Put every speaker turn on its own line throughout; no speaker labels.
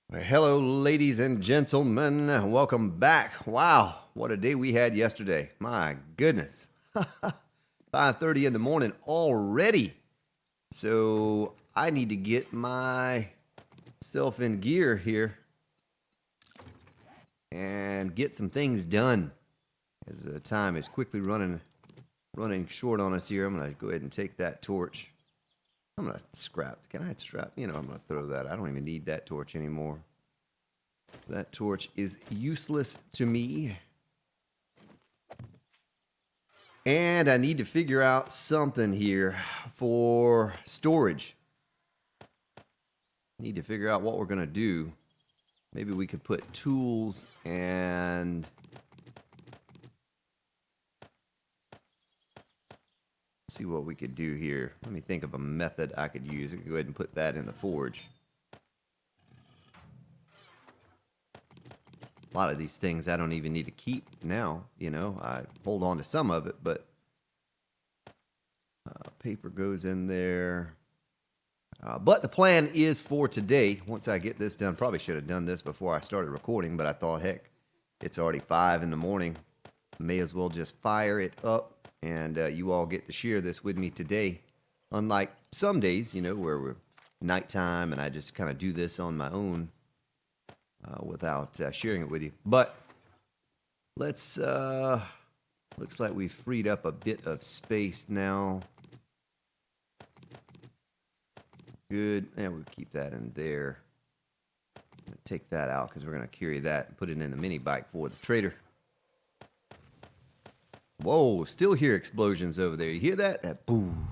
Well, hello, ladies and gentlemen. Welcome back. Wow, what a day we had yesterday. My goodness. 5:30 in the morning already. So I need to get myself in gear here and get some things done as the time is quickly running short on us here. I'm going to go ahead and take that torch. I'm going to scrap. Can I scrap? I'm going to throw that. I don't even need that torch anymore. That torch is useless to me. And I need to figure out something here for storage. Need to figure out what we're going to do. Maybe we could put tools and see what we could do here. Let me think of a method I could use. We could go ahead and put that in the forge. A lot of these things I don't even need to keep now, I hold on to some of it, but paper goes in there. But the plan is for today, once I get this done, probably should have done this before I started recording, but I thought, heck, it's already 5 in the morning. May as well just fire it up, and you all get to share this with me today. Unlike some days, where we're nighttime and I just kind of do this on my own. Without sharing it with you. But let's, looks like we've freed up a bit of space now. Good, and we'll keep that in there. Take that out because we're going to carry that and put it in the mini bike for the trader. Whoa, still hear explosions over there. You hear that? That boom.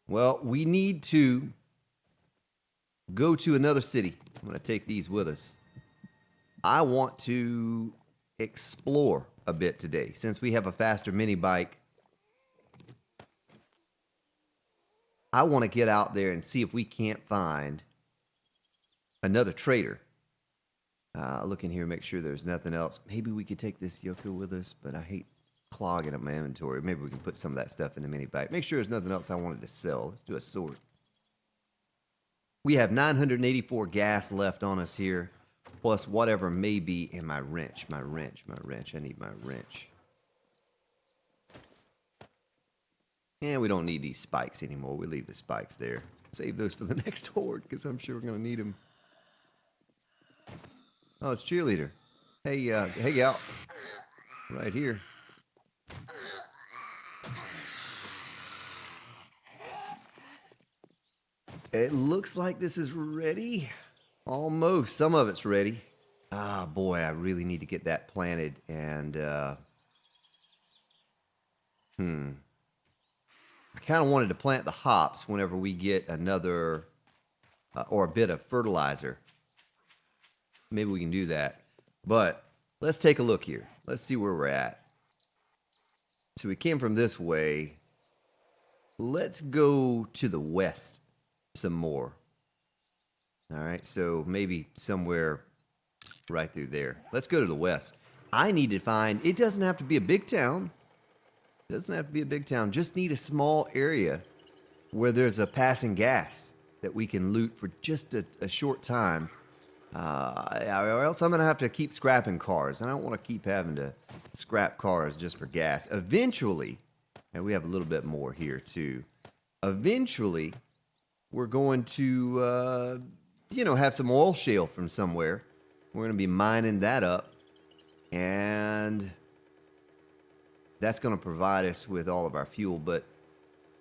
Well, we need to go to another city. I'm going to take these with us. I want to explore a bit today. Since we have a faster mini bike, I want to get out there and see if we can't find another trader. Look in here, make sure there's nothing else. Maybe we could take this Yoko with us, but I hate clogging up my inventory. Maybe we can put some of that stuff in the mini bike. Make sure there's nothing else I wanted to sell. Let's do a sort. We have 984 gas left on us here, plus whatever may be in my wrench. My wrench. I need my wrench. And we don't need these spikes anymore. We leave the spikes there. Save those for the next horde, because I'm sure we're going to need them. Oh, it's Cheerleader. Hey, hey, out. Right here. It looks like this is ready. Almost. Some of it's ready. Ah, boy, I really need to get that planted. And, I kind of wanted to plant the hops whenever we get another, or a bit of fertilizer. Maybe we can do that. But let's take a look here. Let's see where we're at. So we came from this way. Let's go to the west some more. All right, so maybe somewhere right through there. Let's go to the west. I need to find, it doesn't have to be a big town. It doesn't have to be a big town. Just need a small area where there's a passing gas that we can loot for just a short time. Or else I'm going to have to keep scrapping cars. And I don't want to keep having to scrap cars just for gas. Eventually, and we have a little bit more here too. Eventually, we're going to, have some oil shale from somewhere. We're going to be mining that up. And that's going to provide us with all of our fuel. But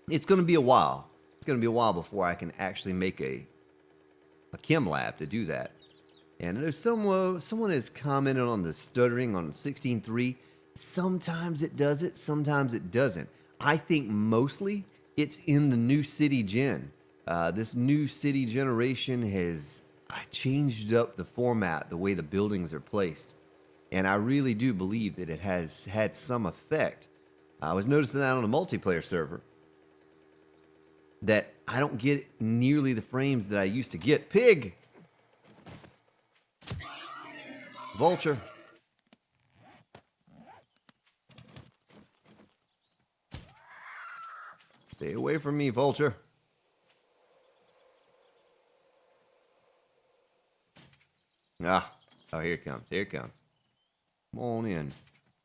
it's going to be a while. It's going to be a while before I can actually make a chem lab to do that. And there's someone has commented on the stuttering on 16.3. Sometimes it does it, sometimes it doesn't. I think mostly it's in the new city gen. This new city generation has changed up the format, the way the buildings are placed. And I really do believe that it has had some effect. I was noticing that on a multiplayer server, that I don't get nearly the frames that I used to get. Pig! Vulture. Stay away from me, Vulture. Ah, oh, here it comes. Here it comes. Come on in.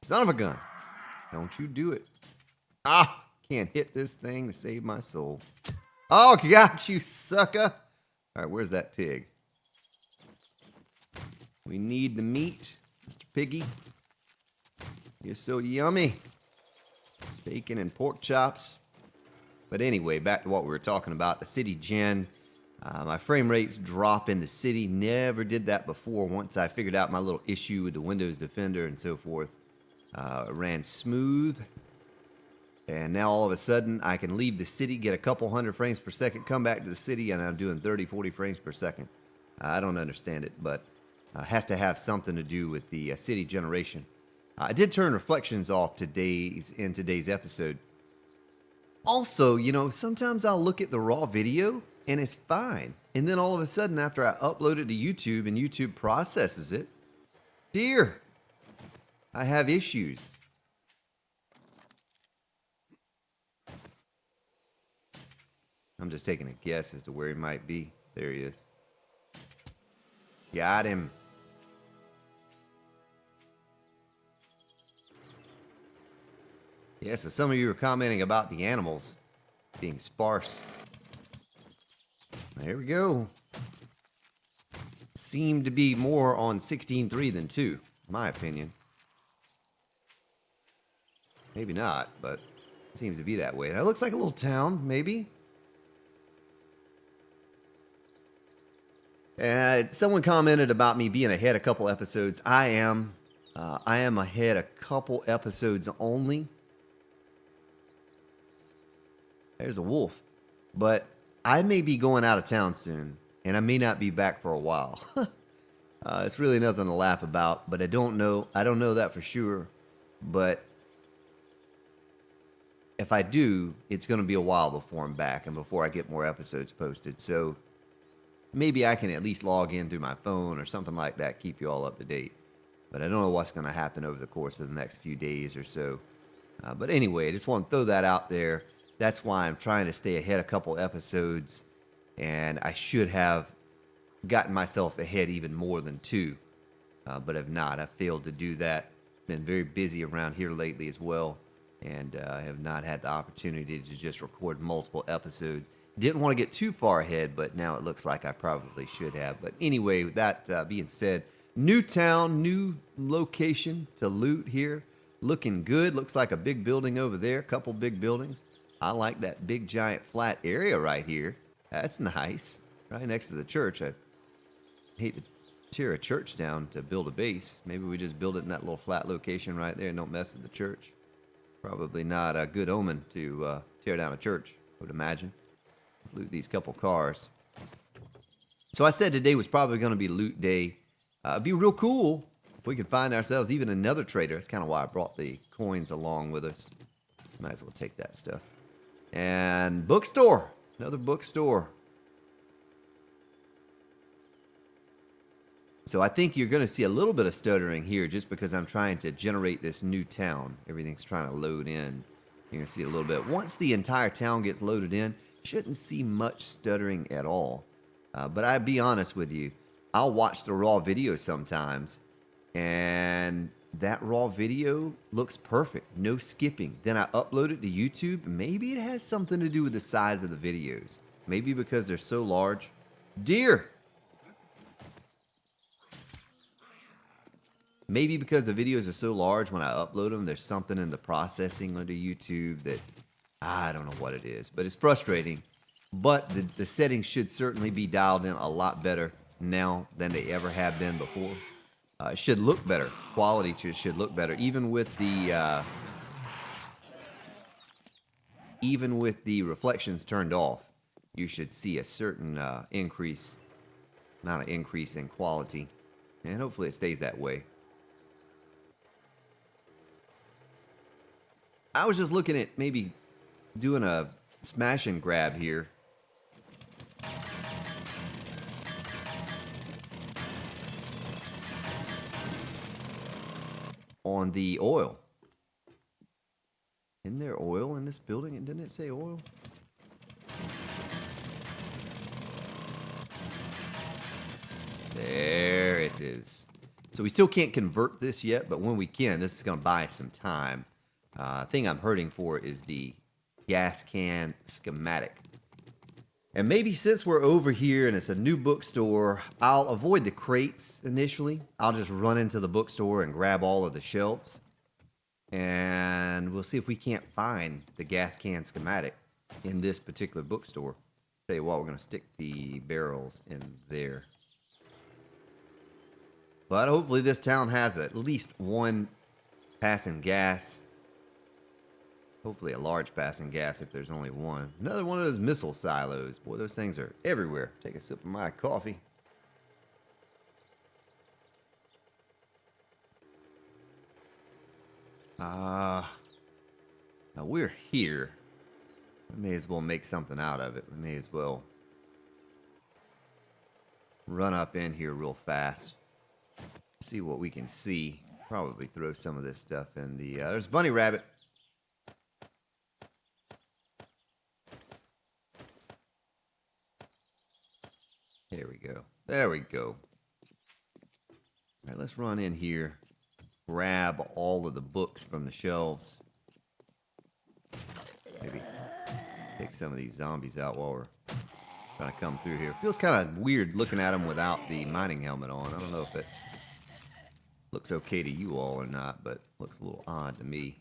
Son of a gun. Don't you do it. Ah, can't hit this thing to save my soul. Oh, got you, sucker. All right, where's that pig? We need the meat, Mr. Piggy. You're so yummy. Bacon and pork chops. But anyway, back to what we were talking about, the city gen. My frame rates drop in the city. Never did that before. Once I figured out my little issue with the Windows Defender and so forth, it ran smooth. And now all of a sudden, I can leave the city, get a couple hundred frames per second, come back to the city, and I'm doing 30, 40 frames per second. I don't understand it, but has to have something to do with the city generation. I did turn reflections off in today's episode. Also, you know, sometimes I'll look at the raw video and it's fine. And then all of a sudden, after I upload it to YouTube and YouTube processes it, dear, I have issues. I'm just taking a guess as to where he might be. There he is. Got him. Yeah, so some of you were commenting about the animals being sparse. There we go. Seemed to be more on 16.3 than 2, in my opinion. Maybe not, but it seems to be that way. Now, it looks like a little town, maybe. Someone commented about me being ahead a couple episodes. I am ahead a couple episodes only. There's a wolf. But I may be going out of town soon, and I may not be back for a while. It's really nothing to laugh about, but I don't know that for sure. But if I do, it's going to be a while before I'm back and before I get more episodes posted. So maybe I can at least log in through my phone or something like that, keep you all up to date. But I don't know what's going to happen over the course of the next few days or so. But anyway, I just want to throw that out there. That's why I'm trying to stay ahead a couple episodes. And I should have gotten myself ahead even more than 2. But have not. I've failed to do that. Been very busy around here lately as well. And I have not had the opportunity to just record multiple episodes. Didn't want to get too far ahead, but now it looks like I probably should have. But anyway, with that being said, new town, new location to loot here. Looking good. Looks like a big building over there. A couple big buildings. I like that big, giant, flat area right here. That's nice. Right next to the church. I hate to tear a church down to build a base. Maybe we just build it in that little flat location right there and don't mess with the church. Probably not a good omen to tear down a church, I would imagine. Let's loot these couple cars. So I said today was probably going to be loot day. It'd be real cool if we could find ourselves even another trader. That's kind of why I brought the coins along with us. Might as well take that stuff. And bookstore. Another bookstore. So I think you're going to see a little bit of stuttering here just because I'm trying to generate this new town. Everything's trying to load in. You're going to see a little bit. Once the entire town gets loaded in, shouldn't see much stuttering at all. But I'll be honest with you. I'll watch the raw video sometimes, and that raw video looks perfect. No skipping. Then I upload it to YouTube. Maybe it has something to do with the size of the videos. Maybe because they're so large. Deer! Maybe because the videos are so large when I upload them, there's something in the processing under YouTube that I don't know what it is. But it's frustrating. But the settings should certainly be dialed in a lot better now than they ever have been before. It should look better. Quality should look better. Even with the reflections turned off, you should see a certain amount of increase in quality. And hopefully it stays that way. I was just looking at maybe doing a smash and grab here. On the oil. Isn't there oil in this building? And didn't it say oil? There it is. is. So we still can't convert this yet, but when we can, this is going to buy us some time. Thing I'm hurting for is the gas can schematic. And maybe since we're over here and it's a new bookstore, I'll avoid the crates initially. I'll just run into the bookstore and grab all of the shelves. And we'll see if we can't find the gas can schematic in this particular bookstore. Tell you what, we're going to stick the barrels in there. But hopefully this town has at least one passing gas. Hopefully a large passing gas if there's only one. Another one of those missile silos. Boy, those things are everywhere. Take a sip of my coffee. Now we're here. We may as well make something out of it. We may as well run up in here real fast. See what we can see. Probably throw some of this stuff in the... there's Bunny Rabbit. There we go. There we go. All right, let's run in here. Grab all of the books from the shelves. Maybe take some of these zombies out while we're trying to come through here. Feels kind of weird looking at them without the mining helmet on. I don't know if it's looks okay to you all or not, but looks a little odd to me.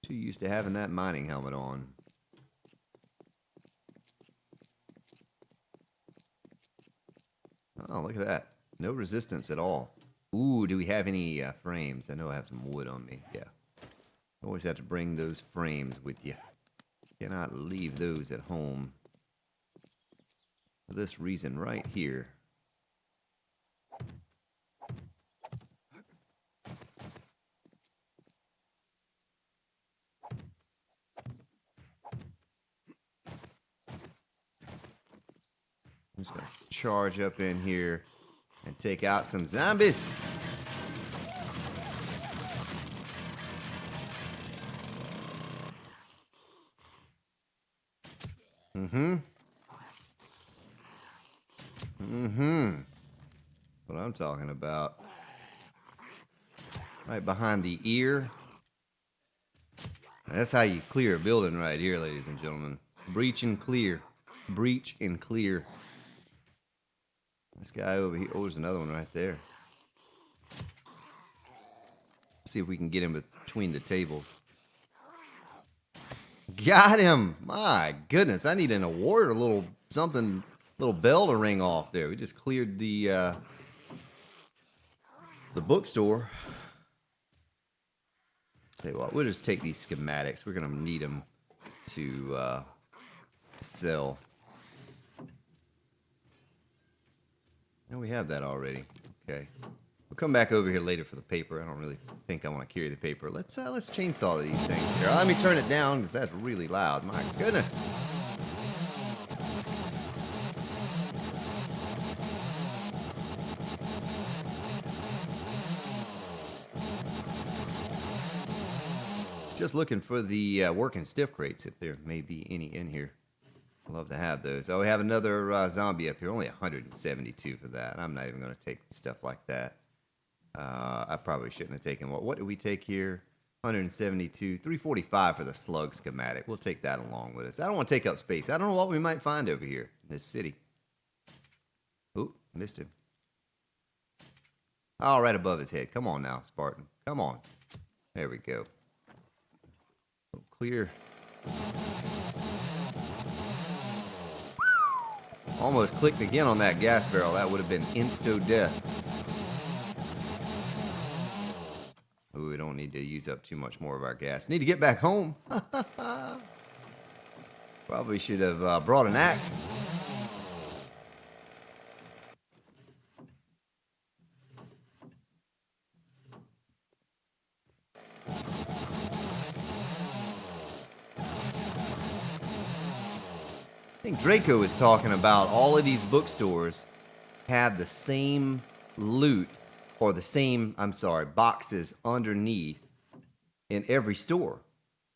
Too used to having that mining helmet on. Oh, look at that. No resistance at all. Ooh, do we have any frames? I know I have some wood on me. Yeah. Always have to bring those frames with you. Cannot leave those at home. For this reason right here. I'm just going to charge up in here and take out some zombies. What I'm talking about. Right behind the ear. That's how you clear a building right here, ladies and gentlemen. Breach and clear. Breach and clear. This guy over here. Oh, there's another one right there. Let's see if we can get him between the tables. Got him! My goodness, I need an award, a little something, little bell to ring off there. We just cleared the bookstore. Tell you what, we'll just take these schematics. We're gonna need them to sell. No, we have that already. Okay. We'll come back over here later for the paper. I don't really think I want to carry the paper. Let's chainsaw these things here. Let me turn it down because that's really loud. My goodness. Just looking for the working stiff crates if there may be any in here. Love to have those. Oh, we have another zombie up here. Only 172 for that. I'm not even going to take stuff like that. I probably shouldn't have taken... What did we take here? 172. 345 for the slug schematic. We'll take that along with us. I don't want to take up space. I don't know what we might find over here in this city. Ooh, missed him. Oh, right above his head. Come on now, Spartan. Come on. There we go. Clear. Almost clicked again on that gas barrel. That would have been insta-death. Ooh, we don't need to use up too much more of our gas. Need to get back home. Probably should have brought an axe. I think Draco is talking about all of these bookstores have the same loot or the same, boxes underneath in every store.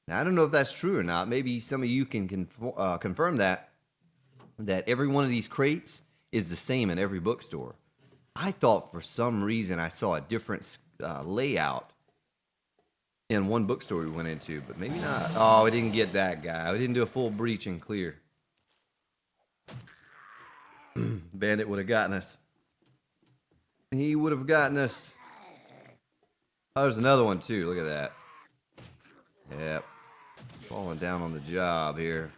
Now, I don't know if that's true or not. Maybe some of you can confirm that every one of these crates is the same in every bookstore. I thought for some reason I saw a different layout in one bookstore we went into, but maybe not. Oh, we didn't get that guy. We didn't do a full breach and clear. Bandit would have gotten us. He would have gotten us. Oh, there's another one too. Look at that. Yep. Falling down on the job here.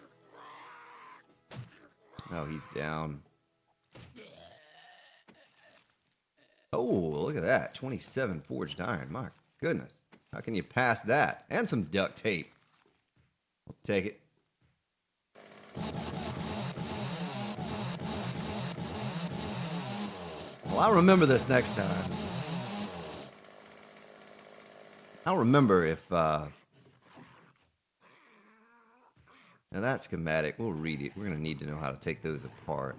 Oh, he's down. Oh, look at that. 27 forged iron. My goodness. How can you pass that? And some duct tape. I'll take it. Well, I'll remember this next time. I'll remember if... Now that schematic, we'll read it. We're going to need to know how to take those apart.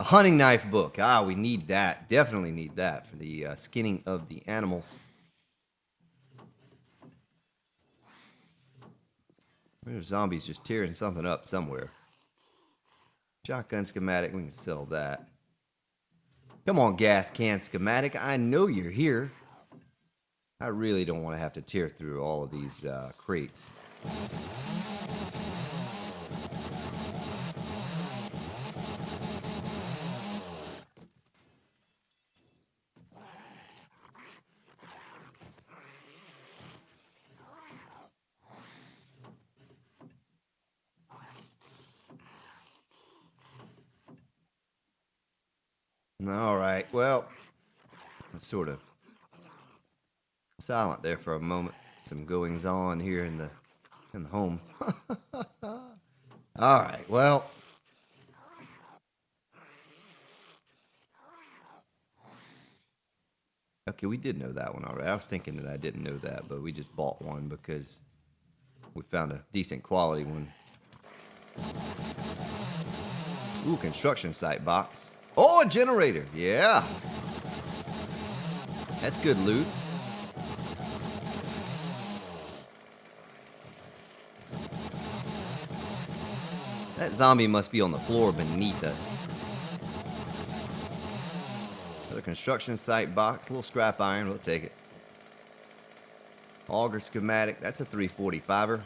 A hunting knife book. Ah, we need that. Definitely need that for the skinning of the animals. There's zombies just tearing something up somewhere. Shotgun schematic. We can sell that. Come on, gas can schematic. I know you're here. I really don't want to have to tear through all of these crates. All right, well, sort of silent there for a moment. Some goings on here in the home. All right, well. Okay, we did know that one already. I was thinking that I didn't know that, but we just bought one because we found a decent quality one. Ooh, construction site box. Oh, a generator. Yeah. That's good loot. That zombie must be on the floor beneath us. Another construction site box. A little scrap iron. We'll take it. Auger schematic. That's a 345er.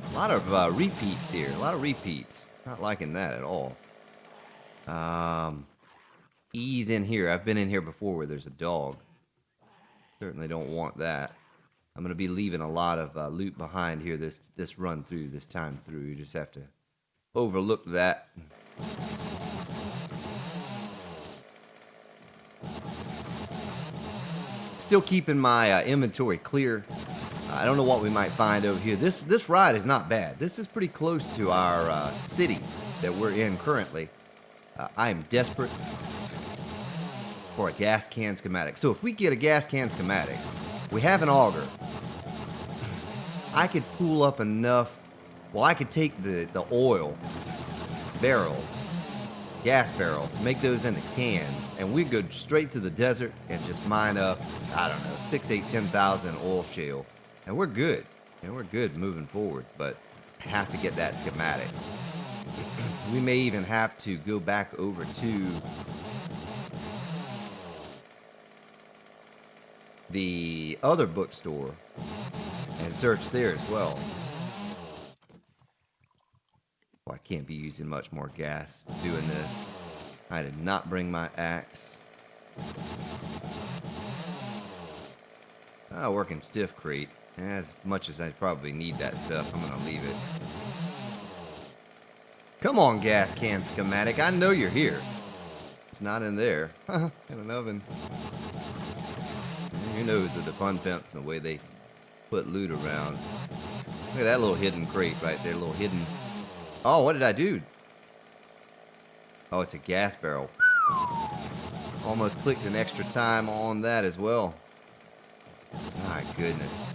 A lot of repeats here. A lot of repeats. Not liking that at all. Ease in here. I've been in here before where there's a dog. Certainly don't want that. I'm going to be leaving a lot of loot behind here this run through, this time through. You just have to overlook that. Still keeping my inventory clear. I don't know what we might find over here. This ride is not bad. This is pretty close to our city that we're in currently. I am desperate for a gas can schematic. So if we get a gas can schematic, we have an auger. I could pool up enough. Well, I could take the oil barrels, gas barrels, make those into cans, and we'd go straight to the desert and just mine up, I don't know, 6, 8, 10,000 oil shale. And we're good. And we're good moving forward, but I have to get that schematic. We may even have to go back over to the other bookstore and search there as well. Well, I can't be using much more gas doing this. I did not bring my axe. Working stiff crate. As much as I probably need that stuff, I'm gonna leave it. Come on, gas can schematic. I know you're here. It's not in there. In an oven. Who knows with the fun pimps and the way they put loot around. Look at that little hidden crate right there. Little hidden. Oh, what did I do? Oh, it's a gas barrel. Almost clicked an extra time on that as well. My goodness.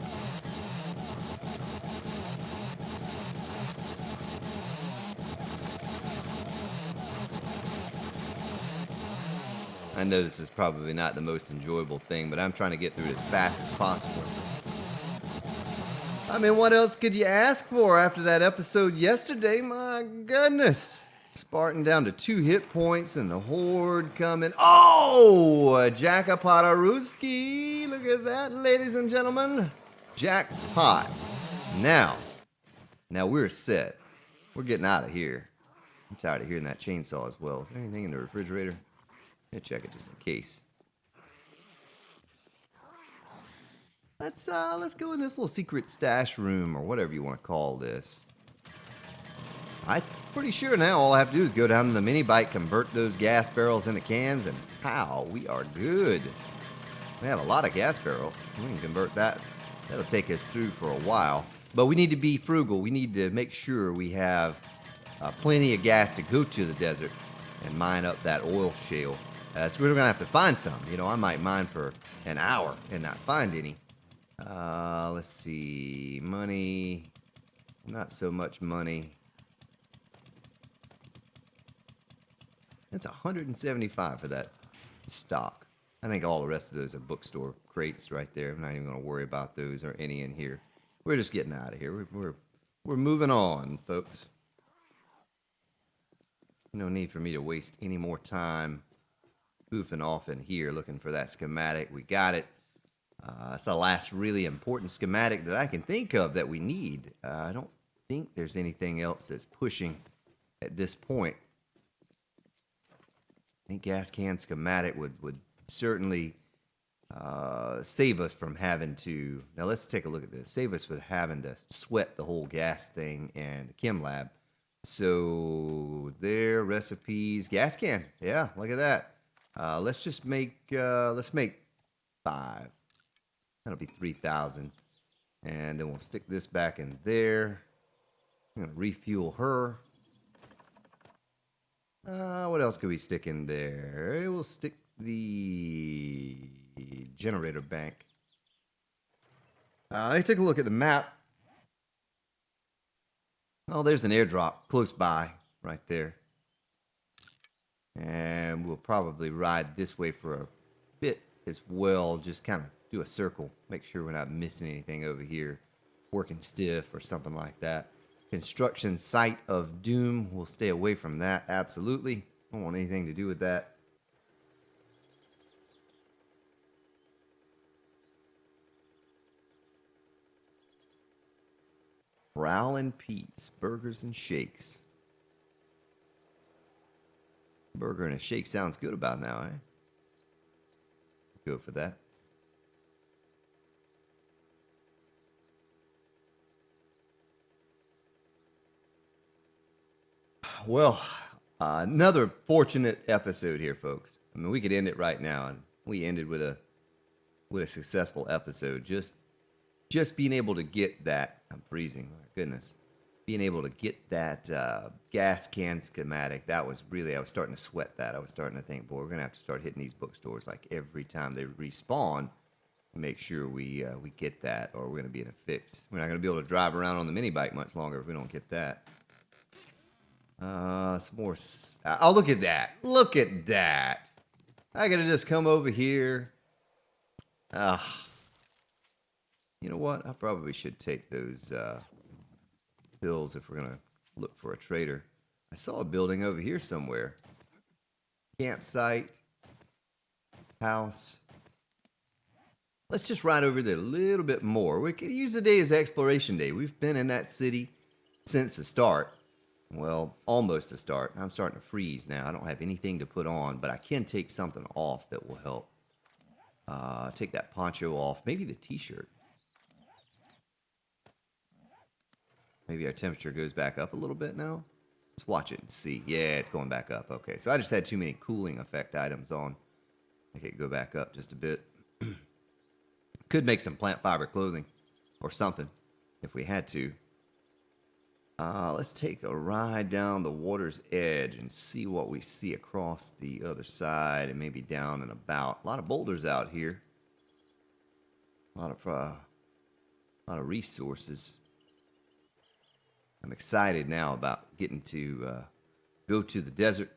I know this is probably not the most enjoyable thing, but I'm trying to get through it as fast as possible. I mean, what else could you ask for after that episode yesterday? My goodness. Spartan down to 2 hit points and the horde coming. Oh, a Jackpot-a-rooski. Look at that, ladies and gentlemen. Jackpot. Now we're set. We're getting out of here. I'm tired of hearing that chainsaw as well. Is there anything in the refrigerator? Let me check it just in case. Let's go in this little secret stash room or whatever you want to call this. I'm pretty sure now all I have to do is go down to the mini bike, convert those gas barrels into cans, and pow, we are good. We have a lot of gas barrels. We can convert that. That'll take us through for a while. But we need to be frugal. We need to make sure we have plenty of gas to go to the desert and mine up that oil shale. So we're going to have to find some. You know, I might mine for an hour and not find any. Let's see. Money. Not so much money. It's 175 for that stock. I think all the rest of those are bookstore crates right there. I'm not even going to worry about those or any in here. We're just getting out of here. We're moving on, folks. No need for me to waste any more time goofing off in here looking for that schematic. We got it. It's the last really important schematic that I can think of that we need. I don't think there's anything else that's pushing at this point. I think gas can schematic would certainly save us from having to... Now let's take a look at this. Save us with having to sweat the whole gas thing and the chem lab. So their recipes, gas can. Yeah, look at that. Let's just make, let's make 5. That'll be 3,000. And then we'll stick this back in there. I'm going to refuel her. What else could we stick in there? We'll stick the generator bank. Let's take a look at the map. Oh, there's an airdrop close by right there. And we'll probably ride this way for a bit as well. Just kind of do a circle. Make sure we're not missing anything over here. Working stiff or something like that. Construction site of doom. We'll stay away from that. Absolutely. Don't want anything to do with that. Prowlin' Pete's Burgers and Shakes. Burger and a shake sounds good about now, eh? Go for that. Well, another fortunate episode here, folks. I mean, we could end it right now, and we ended with a successful episode. Just being able to get that. I'm freezing. My goodness. Being able to get that gas can schematic, that was really, I was starting to sweat that. I was starting to think, boy, we're going to have to start hitting these bookstores like every time they respawn. Make sure we get that, or we're going to be in a fix. We're not going to be able to drive around on the mini bike much longer if we don't get that. Some more. Oh, look at that. Look at that. I got to just come over here. You know what? I probably should take those pills if we're going to look for a trader. I saw a building over here somewhere. Campsite. House. Let's just ride over there a little bit more. We could use the day as exploration day. We've been in that city since the start. Well, almost the start. I'm starting to freeze now. I don't have anything to put on, but I can take something off that will help. Take that poncho off. Maybe the t-shirt. Maybe our temperature goes back up a little bit now. Let's watch it and see. Yeah, it's going back up. Okay, so I just had too many cooling effect items on. Make it go back up just a bit. Could make some plant fiber clothing or something if we had to. Let's take a ride down the water's edge and see what we see across the other side and maybe down and about. A lot of boulders out here. A lot of resources. I'm excited now about getting to go to the desert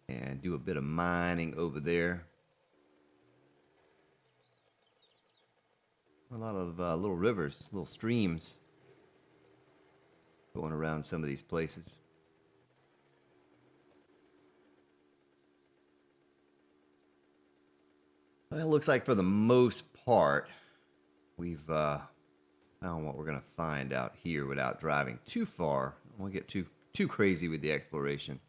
and do a bit of mining over there. A lot of little rivers, little streams going around some of these places. Well, it looks like for the most part, we've found what we're going to find out here without driving too far. I don't want to get too crazy with the exploration.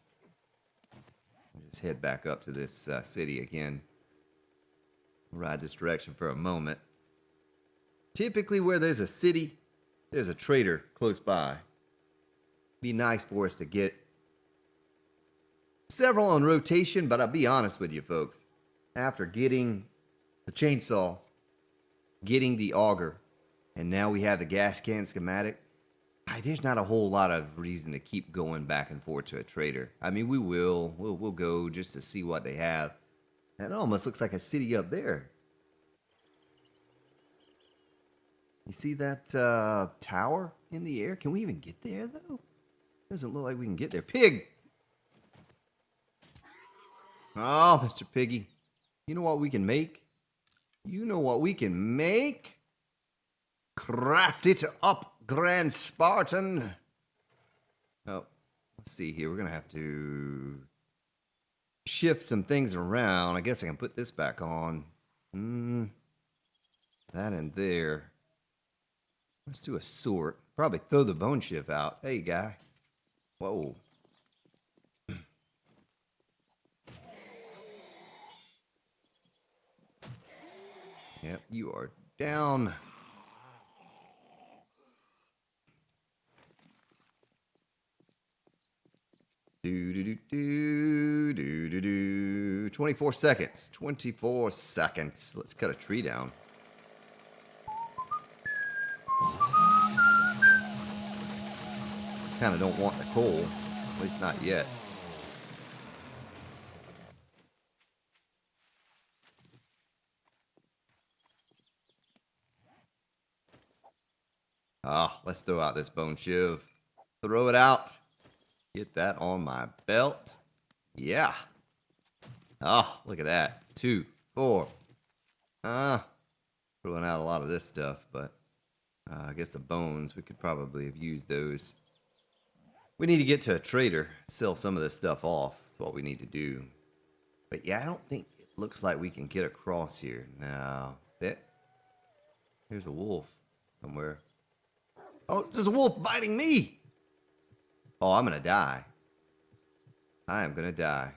We'll just head back up to this city again. We'll ride this direction for a moment. Typically where there's a city, there's a trader close by. Be nice for us to get several on rotation, but I'll be honest with you folks. After getting the chainsaw, getting the auger, and now we have the gas can schematic, there's not a whole lot of reason to keep going back and forth to a trader. I mean, we'll go just to see what they have. And it almost looks like a city up there. You see that tower in the air? Can we even get there, though? Doesn't look like we can get there. Pig! Oh, Mr. Piggy. You know what we can make? You know what we can make? Craft it up, Grand Spartan. Oh, let's see here. We're going to have to shift some things around. I guess I can put this back on. That in there. Let's do a sort. Probably throw the bone shift out. Hey, guy. Whoa. Yep, you are down. Do. 24 seconds. 24 seconds. Let's cut a tree down. Kind of don't want the coal, at least not yet. Let's throw out this bone shiv. Throw it out. Get that on my belt. Yeah. Look at that. 2, 4. Throwing out a lot of this stuff, but I guess the bones, we could probably have used those. We need to get to a trader, sell some of this stuff off. That's what we need to do. But yeah, I don't think it looks like we can get across here. Now, here's a wolf somewhere. Oh, there's a wolf biting me. Oh, I'm going to die. I am going to die.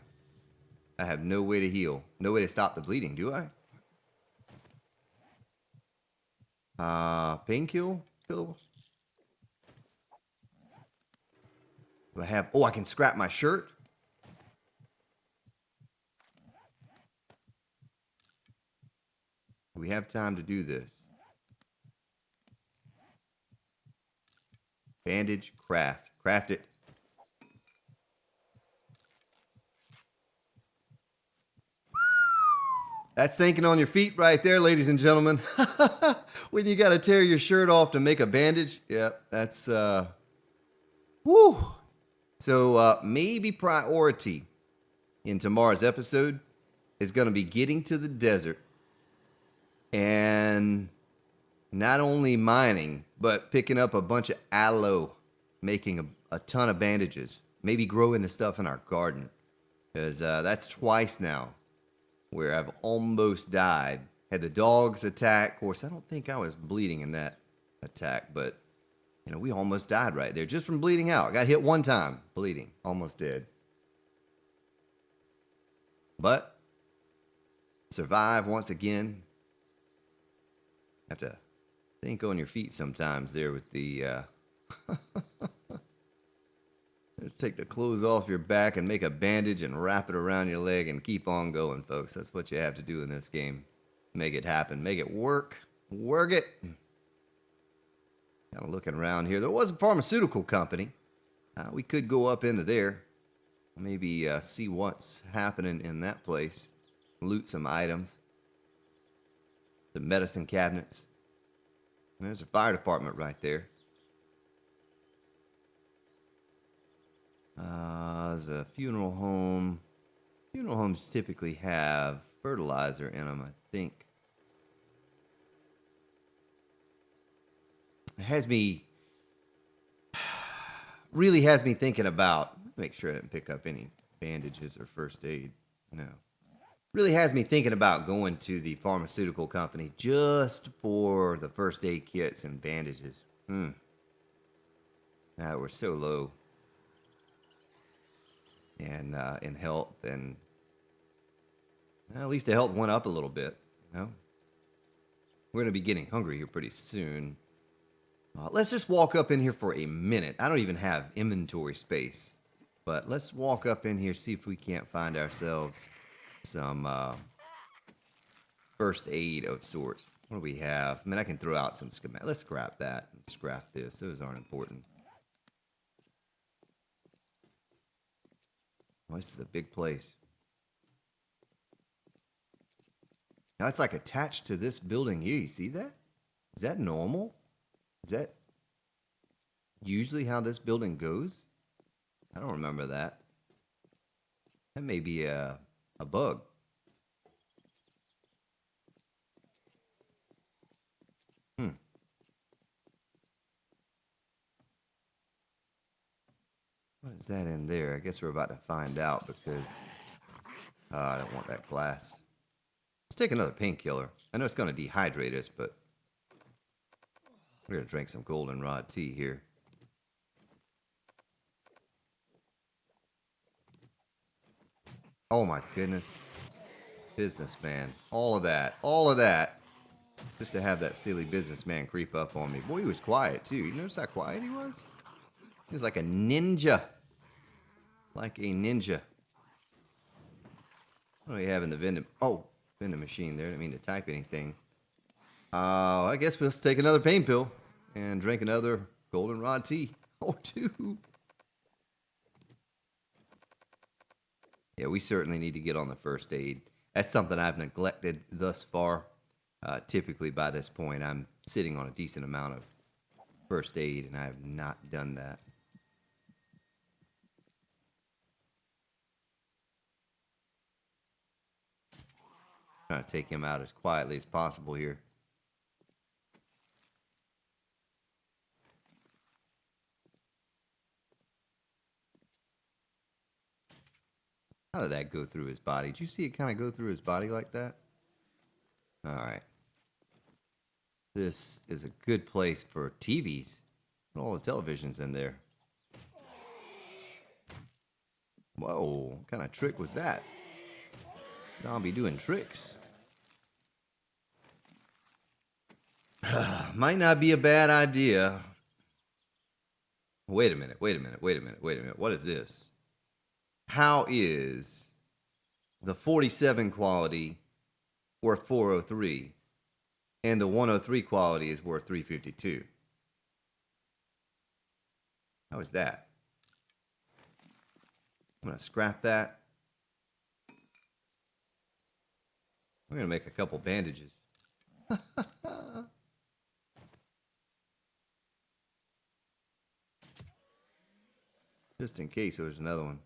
I have no way to heal. No way to stop the bleeding, do I? Painkiller? Do I have... Oh, I can scrap my shirt? Do we have time to do this? Bandage, craft. Craft it. That's thinking on your feet right there, ladies and gentlemen. When you got to tear your shirt off to make a bandage. Yep, that's... Whew. So maybe priority in tomorrow's episode is going to be getting to the desert and not only mining, but picking up a bunch of aloe, making a ton of bandages, maybe growing the stuff in our garden, because that's twice now where I've almost died. Had the dogs attack. Of course, I don't think I was bleeding in that attack, but we almost died right there just from bleeding out. Got hit one time, bleeding, almost dead. But survive once again. Have to think on your feet sometimes there with the... Let's take the clothes off your back and make a bandage and wrap it around your leg and keep on going, folks. That's what you have to do in this game. Make it happen. Make it work. Work it. Kind of looking around here. There was a pharmaceutical company. We could go up into there. Maybe see what's happening in that place. Loot some items. The medicine cabinets. And there's a fire department right there. There's a funeral home. Funeral homes typically have fertilizer in them, I think. has me, really has me thinking about, make sure I didn't pick up any bandages or first aid. No. Really has me thinking about going to the pharmaceutical company just for the first aid kits and bandages. Now we're so low and in health, and at least the health went up a little bit. You know, we're gonna be getting hungry here pretty soon. Let's just walk up in here for a minute. I don't even have inventory space, but let's walk up in here, see if we can't find ourselves some first aid of sorts. What do we have? I mean, I can throw out some schematic. Let's scrap that and scrap this. Those aren't important. Oh, this is a big place. Now it's like attached to this building here. You see that? Is that normal? Is that usually how this building goes? I don't remember that. That may be a bug. What is that in there? I guess we're about to find out because I don't want that glass. Let's take another painkiller. I know it's going to dehydrate us, but we're going to drink some goldenrod tea here. Oh my goodness. Businessman. All of that. All of that. Just to have that silly businessman creep up on me. Boy, he was quiet too. You notice how quiet he was? He was like a ninja. Like a ninja. What do we have in the vending? Oh, vending machine there. I didn't mean to type anything. I guess we'll take another pain pill and drink another goldenrod tea or two. Yeah, we certainly need to get on the first aid. That's something I've neglected thus far. Typically, by this point, I'm sitting on a decent amount of first aid, and I have not done that. Trying to take him out as quietly as possible here. How did that go through his body? Did you see it kind of go through his body like that? All right. This is a good place for TVs. All the televisions in there. Whoa, what kind of trick was that? Zombie doing tricks. Might not be a bad idea. Wait a minute, wait a minute, wait a minute, wait a minute. What is this? How is the 47 quality worth 403 and the 103 quality is worth 352? How is that? I'm going to scrap that. We're going to make a couple bandages. Just in case there's another one.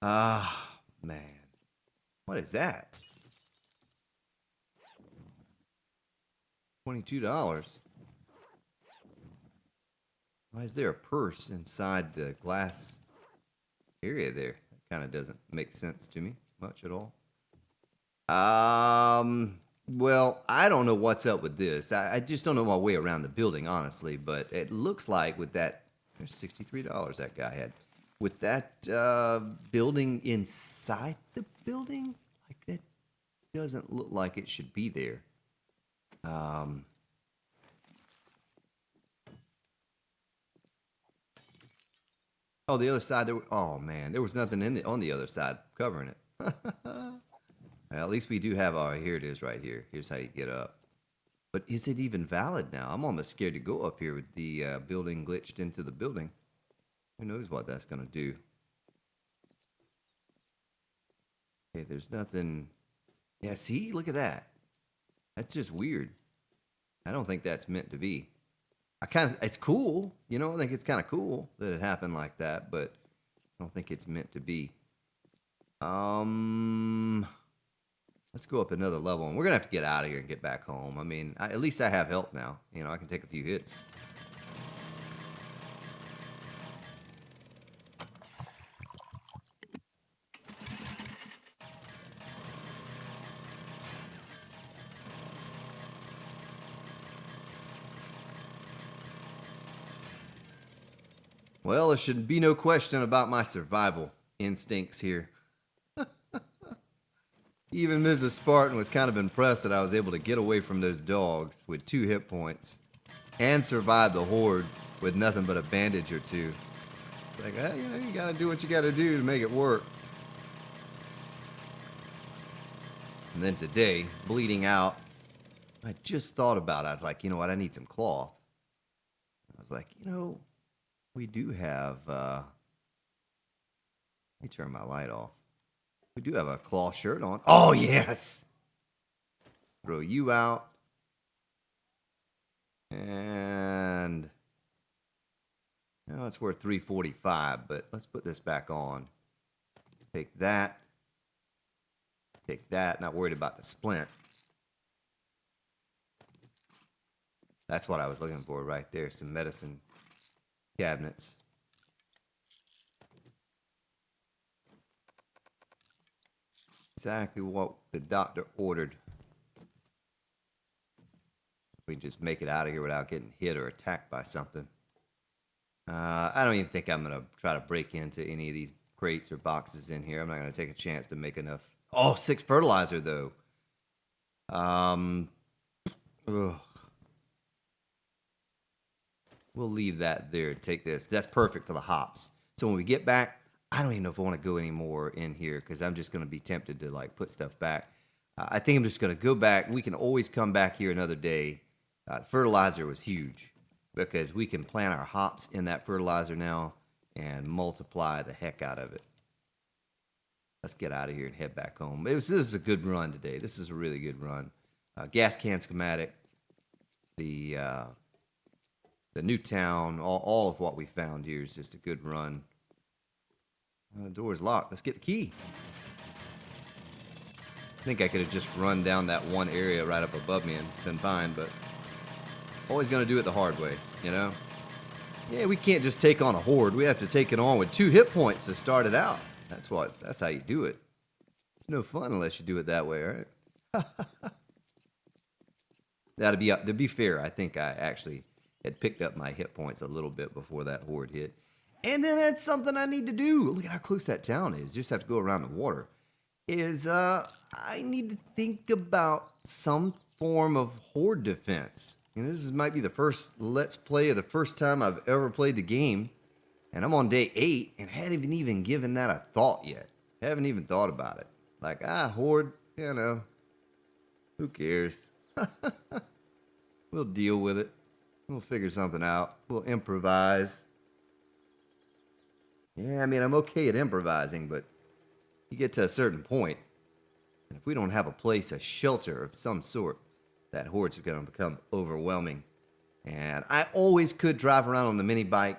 Ah, man. What is that? $22. Why is there a purse inside the glass area there? That kind of doesn't make sense to me much at all. Well, I don't know what's up with this. I just don't know my way around the building, honestly. But it looks like with that, there's $63 that guy had. With that building inside the building, like that doesn't look like it should be there. Oh, the other side. Oh man, there was nothing on the other side covering it. Well, at least we do have. Oh, here it is, right here. Here's how you get up. But is it even valid now? I'm almost scared to go up here with the building glitched into the building. Who knows what that's gonna do? Okay, there's nothing. Yeah, see, look at that. That's just weird. I don't think that's meant to be. It's cool, you know. I think it's kind of cool that it happened like that, but I don't think it's meant to be. Let's go up another level, and we're gonna have to get out of here and get back home. I mean, at least I have health now. You know, I can take a few hits. Well, there should be no question about my survival instincts here. Even Mrs. Spartan was kind of impressed that I was able to get away from those dogs with 2 hit points and survive the horde with nothing but a bandage or 2. It's like, you know, you gotta do what you gotta do to make it work. And then today, bleeding out, I just thought about it. I was like, you know what, I need some cloth. I was like, you know, we do have, let me turn my light off. We do have a cloth shirt on. Oh, yes! Throw you out. And, you know, it's worth $3.45, but let's put this back on. Take that. Take that. Not worried about the splint. That's what I was looking for right there. Some medicine cabinets. Exactly what the doctor ordered. We can just make it out of here without getting hit or attacked by something. I don't even think I'm going to try to break into any of these crates or boxes in here. I'm not going to take a chance to make enough. Oh, 6 fertilizer, though. Ugh. We'll leave that there. Take this. That's perfect for the hops. So when we get back, I don't even know if I want to go anymore in here because I'm just going to be tempted to like put stuff back. I think I'm just going to go back. We can always come back here another day. Fertilizer was huge because we can plant our hops in that fertilizer now and multiply the heck out of it. Let's get out of here and head back home. This is a good run today. This is a really good run. Gas can schematic, the new town, all of what we found here is just a good run. The door's locked. Let's get the key. I think I could have just run down that one area right up above me and been fine, but always going to do it the hard way, you know? Yeah, we can't just take on a horde. We have to take it on with 2 hit points to start it out. That's how you do it. It's no fun unless you do it that way, right? To be fair, I think I actually had picked up my hit points a little bit before that horde hit. And then that's something I need to do. Look at how close that town is. Just have to go around the water. I need to think about some form of horde defense. You know, might be the first Let's Play of the first time I've ever played the game. And I'm on day 8 and haven't even given that a thought yet. Haven't even thought about it. Like, horde, you know, who cares? We'll deal with it. We'll figure something out. We'll improvise. Yeah, I mean, I'm okay at improvising, but you get to a certain point, and if we don't have a place, a shelter of some sort, that hordes are going to become overwhelming. And I always could drive around on the mini bike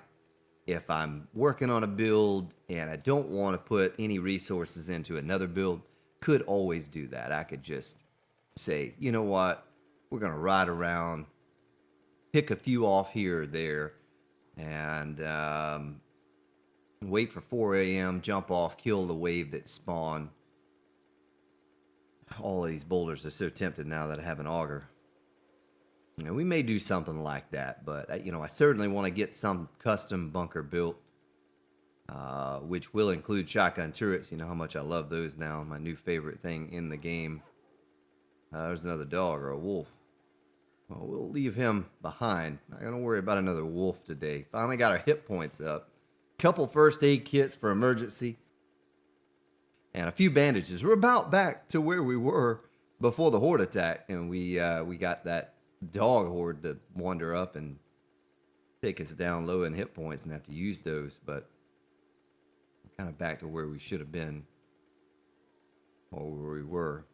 if I'm working on a build and I don't want to put any resources into another build. Could always do that. I could just say, you know what, we're going to ride around, pick a few off here or there, and wait for 4 a.m., jump off, kill the wave that spawned. All of these boulders are so tempted now that I have an auger. You know, we may do something like that, but I certainly want to get some custom bunker built, which will include shotgun turrets. You know how much I love those now. My new favorite thing in the game. There's another dog or a wolf. Well, we'll leave him behind. Not gonna worry about another wolf today. Finally got our hit points up. Couple first aid kits for emergency. And a few bandages. We're about back to where we were before the horde attack. And we got that dog horde to wander up and take us down low in hit points and have to use those. But we're kind of back to where we should have been. Or where we were.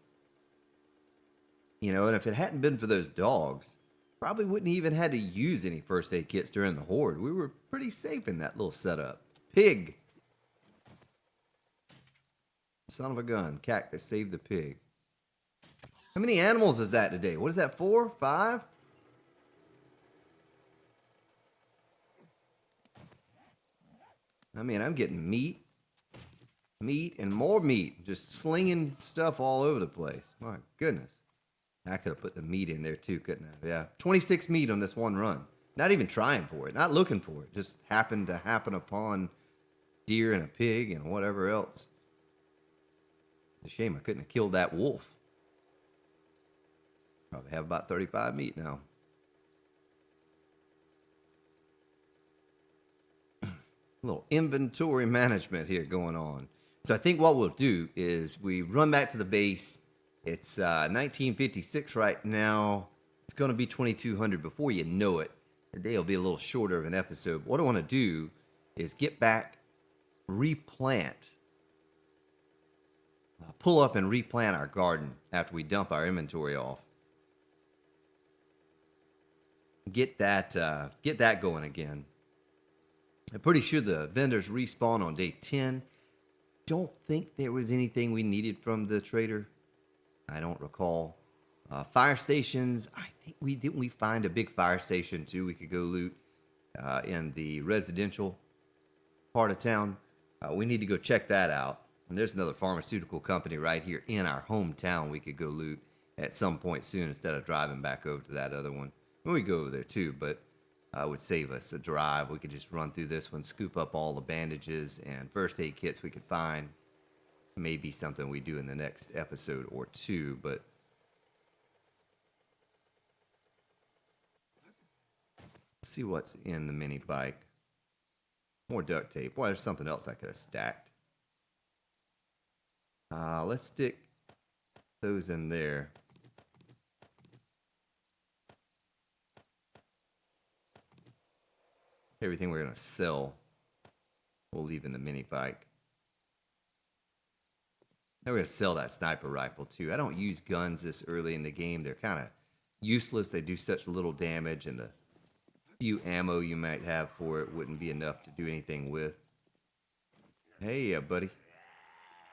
You know, and if it hadn't been for those dogs, probably wouldn't even had to use any first aid kits during the horde. We were pretty safe in that little setup. Pig. Son of a gun. Cactus saved the pig. How many animals is that today? What is that, 4, 5? I mean, I'm getting meat, and more meat. Just slinging stuff all over the place. My goodness. I could have put the meat in there too, couldn't I? Yeah. 26 meat on this one run. Not even trying for it. Not looking for it. Just happened to happen upon deer and a pig and whatever else. It's a shame I couldn't have killed that wolf. Probably have about 35 meat now. A little inventory management here going on. So I think what we'll do is we run back to the base. It's 1956 right now. It's going to be 2200 before you know it. The day will be a little shorter of an episode. What I want to do is get back, replant, pull up and replant our garden after we dump our inventory off. Get that going again. I'm pretty sure the vendors respawn on day 10. Don't think there was anything we needed from the trader. I don't recall. Fire stations. I think we find a big fire station too. We could go loot in the residential part of town. We need to go check that out. And there's another pharmaceutical company right here in our hometown we could go loot at some point soon instead of driving back over to that other one. We go over there too, but it would save us a drive. We could just run through this one, scoop up all the bandages and first aid kits we could find. Maybe something we do in the next episode or two, but let's see what's in the mini bike. More duct tape. Boy, there's something else I could have stacked. Let's stick those in there. Everything we're going to sell, we'll leave in the mini bike. Now we're going to sell that sniper rifle too. I don't use guns this early in the game. They're kind of useless. They do such little damage, and the few ammo you might have for it wouldn't be enough to do anything with. Hey, buddy.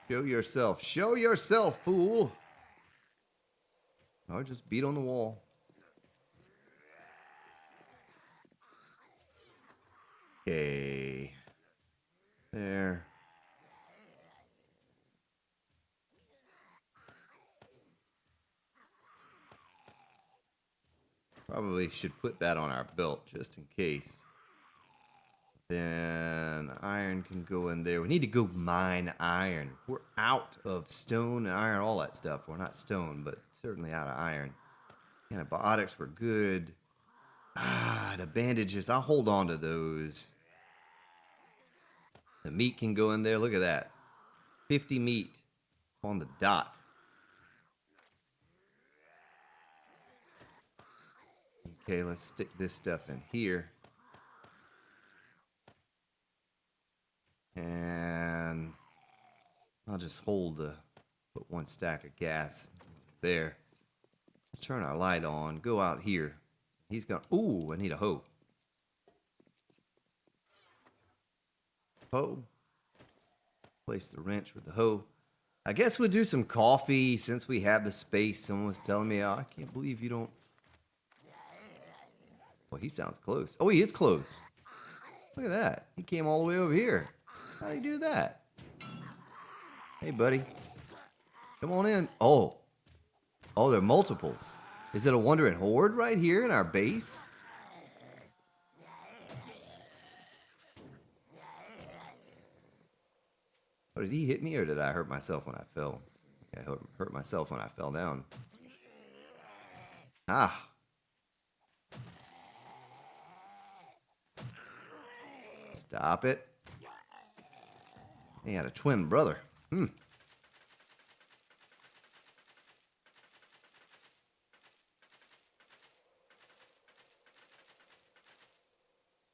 Show yourself. Show yourself, fool. Or just beat on the wall. Okay. There. Probably should put that on our belt just in case. Then iron can go in there. We need to go mine iron. We're out of stone and iron, all that stuff. We're not stone, but certainly out of iron. Antibiotics were good. The bandages. I'll hold on to those. The meat can go in there. Look at that. 50 meat on the dot. Okay, let's stick this stuff in here. And I'll just put one stack of gas there. Let's turn our light on. Go out here. He's got, ooh, I need a hoe. Hoe. Place the wrench with the hoe. I guess we'll do some coffee since we have the space. Someone was telling me, oh, I can't believe you don't. Well, he sounds close. Oh, he is close. Look at that. He came all the way over here. How do you do that? Hey, buddy. Come on in. Oh. Oh, there are multiples. Is it a wandering horde right here in our base? Oh, did he hit me or did I hurt myself when I fell? I hurt myself when I fell down. Ah. Stop it. He had a twin brother.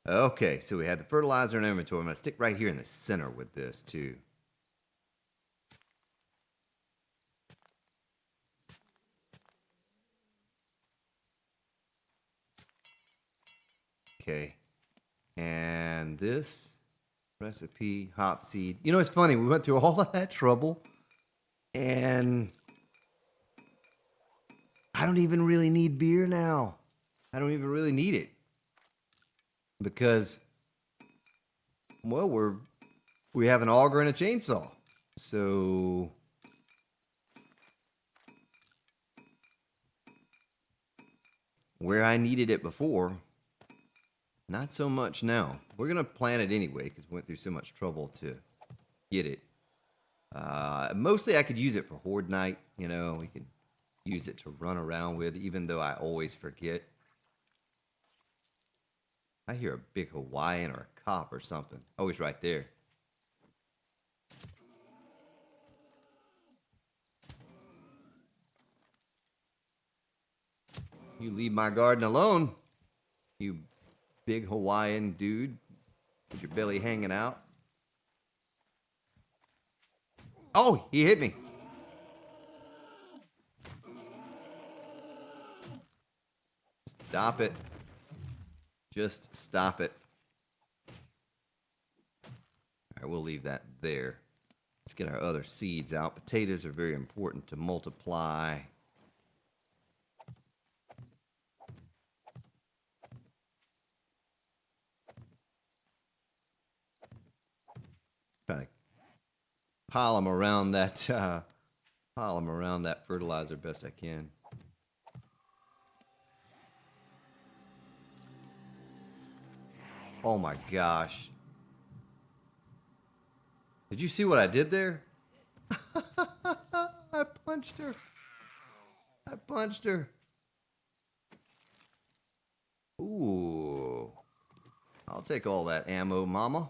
Okay, so we had the fertilizer and inventory. I'm going to stick right here in the center with this, too. Okay. And this recipe, hop seed. You know, it's funny. We went through all of that trouble. And I don't even really need beer now. I don't even really need it. Because, well, we have an auger and a chainsaw. So where I needed it before, not so much now. We're going to plant it anyway because we went through so much trouble to get it. Mostly I could use it for horde night. You know, we could use it to run around with, even though I always forget. I hear a big Hawaiian or a cop or something. Oh, he's right there. You leave my garden alone, you big Hawaiian dude with your belly hanging out. Oh, he hit me. Stop it. Just stop it. All right, we'll leave that there. Let's get our other seeds out. Potatoes are very important to multiply. Trying to pile them around that fertilizer best I can. Oh my gosh. Did you see what I did there? I punched her. I punched her. Ooh. I'll take all that ammo, mama.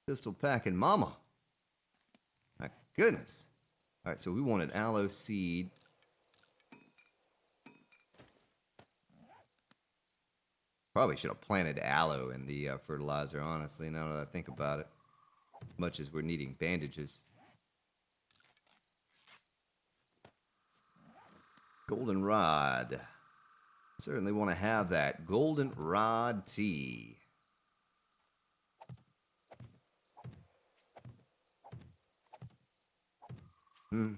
Pistol packing mama. My goodness. All right, so we wanted aloe seed. Probably should have planted aloe in the fertilizer, honestly, now that I think about it. Much as we're needing bandages. Goldenrod. Certainly want to have that goldenrod tea. We'll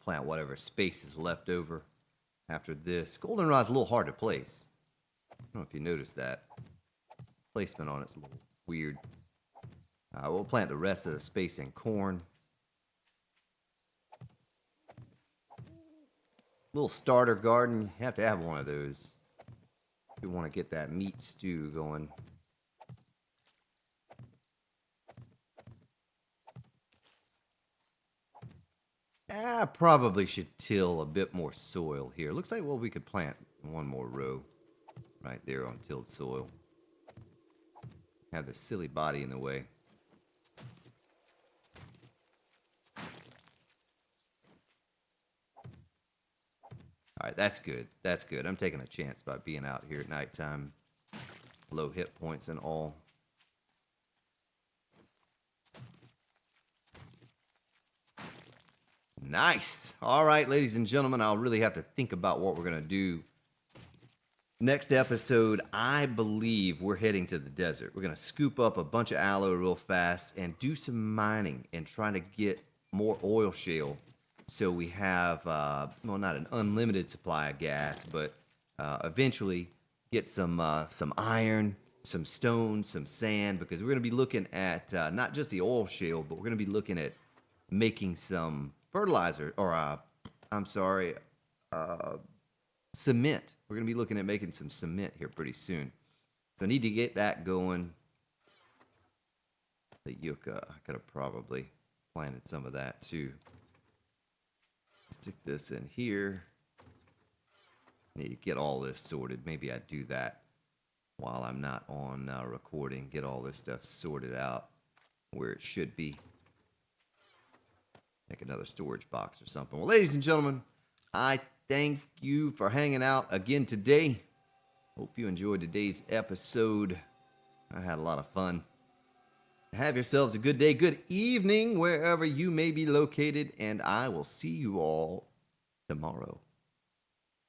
plant whatever space is left over after this. Goldenrod's a little hard to place. I don't know if you noticed that. Placement on it's a little weird. We'll plant the rest of the space in corn. Little starter garden. You have to have one of those if you want to get that meat stew going. I probably should till a bit more soil here. Looks like, well, we could plant one more row right there on tilled soil. Have the silly body in the way. All right, that's good. That's good. I'm taking a chance by being out here at nighttime. Low hit points and all. Nice. All right, ladies and gentlemen, I'll really have to think about what we're going to do. Next episode, I believe we're heading to the desert. We're going to scoop up a bunch of aloe real fast and do some mining and trying to get more oil shale. So we have, well, not an unlimited supply of gas, but eventually get some iron, some stone, some sand, because we're going to be looking at not just the oil shale, but we're going to be looking at making some fertilizer, or cement. We're going to be looking at making some cement here pretty soon. So I need to get that going. The yucca, I could have probably planted some of that too. Stick this in here. Need to get all this sorted. Maybe I do that while I'm not on recording. Get all this stuff sorted out where it should be. Make another storage box or something. Well, ladies and gentlemen, I thank you for hanging out again today. Hope you enjoyed today's episode. I had a lot of fun. Have yourselves a good day, good evening, wherever you may be located, and I will see you all tomorrow.